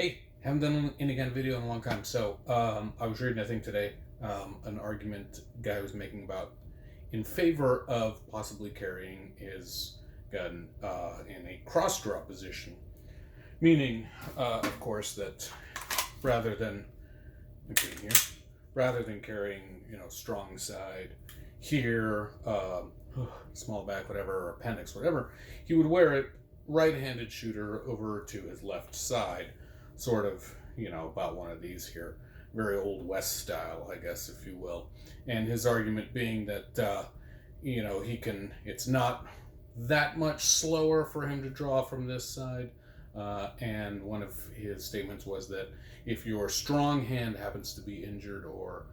Hey, haven't done any kind of video in a long time. So I was reading, I think today, an argument guy was making about in favor of possibly carrying his gun in a crossdraw position, meaning, of course, that rather than here, rather than carrying strong side here, small back, whatever, or appendix, whatever, he would wear it right-handed shooter over to his left side, sort of, about one of these here, very old west style, I guess, if you will. And his argument being that it's not that much slower for him to draw from this side. And one of his statements was that if your strong hand happens to be injured or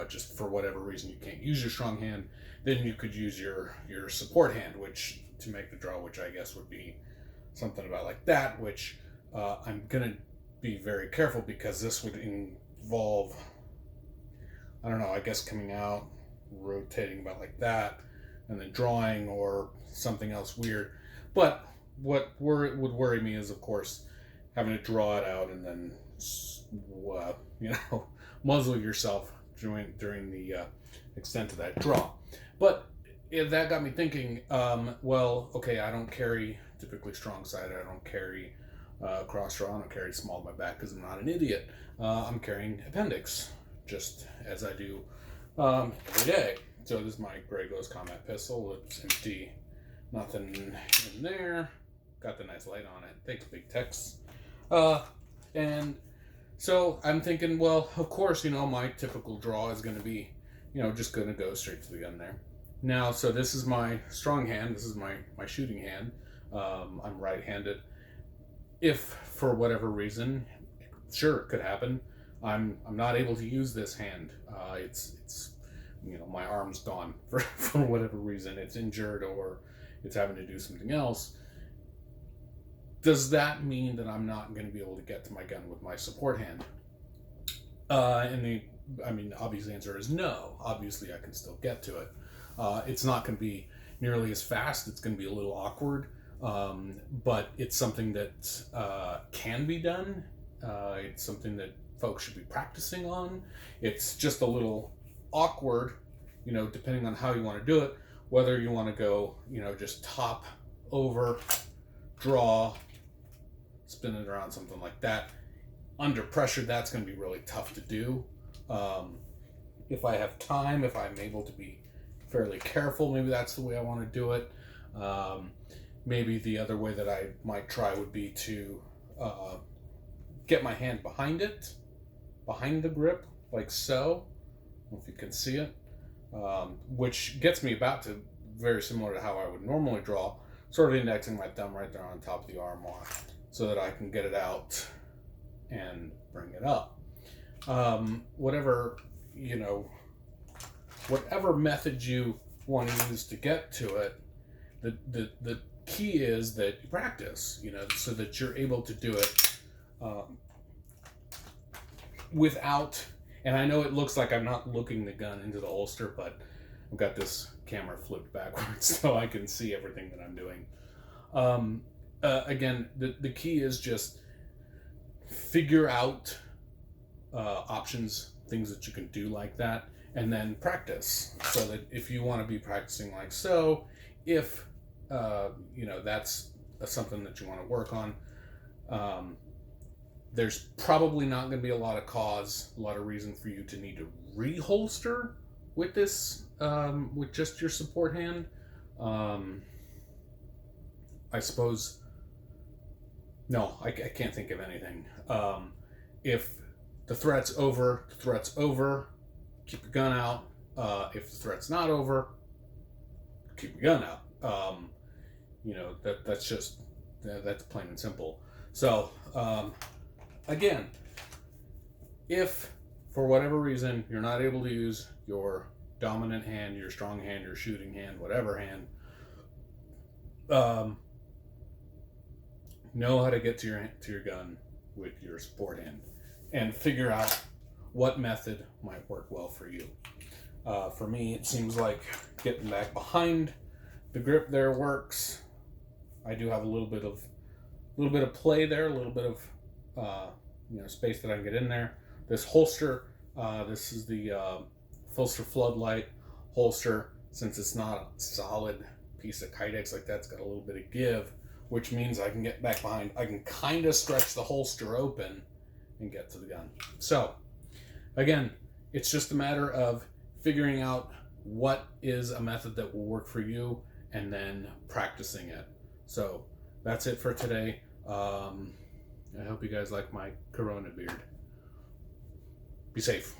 just for whatever reason you can't use your strong hand, then you could use your support hand, which to make the draw, which I guess would be something about like that, which I'm gonna be very careful because this would involve, I don't know, I guess coming out, rotating about like that, and then drawing or something else weird. But what would worry me is, of course, having to draw it out and then muzzle yourself during the extent of that draw. But that got me thinking, well, okay, I don't carry typically strong side. I don't carry cross draw. I don't carry small in my back because I'm not an idiot. I'm carrying appendix, just as I do every day. So this is my Grey Ghost Combat pistol. It's empty, nothing in there. Got the nice light on it. Thanks, Big Tex. And so I'm thinking, well, of course, my typical draw is going to be, just going to go straight to the gun there. Now, so this is my strong hand. This is my shooting hand. I'm right-handed. If for whatever reason, sure, it could happen, I'm not able to use this hand. It's my arm's gone for whatever reason. It's injured or it's having to do something else. Does that mean that I'm not going to be able to get to my gun with my support hand? Obvious answer is no. Obviously, I can still get to it. It's not going to be nearly as fast. It's going to be a little awkward, but it's something that can be done. It's something that folks should be practicing on. It's just a little awkward, depending on how you want to do it, whether you want to go, just top over, draw, spin it around, something like that. Under pressure, that's going to be really tough to do. If I have time, if I'm able to be fairly careful, maybe that's the way I want to do it. Maybe the other way that I might try would be to get my hand behind the grip, like so. I don't know if you can see it, which gets me about to very similar to how I would normally draw, sort of indexing my thumb right there on top of the armoire so that I can get it out and bring it up. Whatever method you want to use to get to it, the key is that you practice, so that you're able to do it without, and I know it looks like I'm not looking the gun into the holster, but I've got this camera flipped backwards so I can see everything that I'm doing. Again, the key is just figure out options, things that you can do like that, and then practice, so that if you want to be practicing like so, if that's something that you want to work on, there's probably not going to be a lot of reason for you to need to reholster with this, with just your support hand. I suppose, no, I can't think of anything. If the threat's over, keep your gun out. If the threat's not over, keep your gun out. That's plain and simple. So, again, if for whatever reason you're not able to use your dominant hand, your strong hand, your shooting hand, whatever hand, know how to get to your gun with your support hand, and figure out what method might work well for you. For me, it seems like getting back behind the grip there works. I do have a little bit of little bit of play there, a little bit of space that I can get in there. This holster, this is the Filster Floodlight holster. Since it's not a solid piece of Kydex like that, it's got a little bit of give, which means I can get back behind. I can kind of stretch the holster open and get to the gun. So again, it's just a matter of figuring out what is a method that will work for you and then practicing it. So that's it for today. I hope you guys like my Corona beard. Be safe.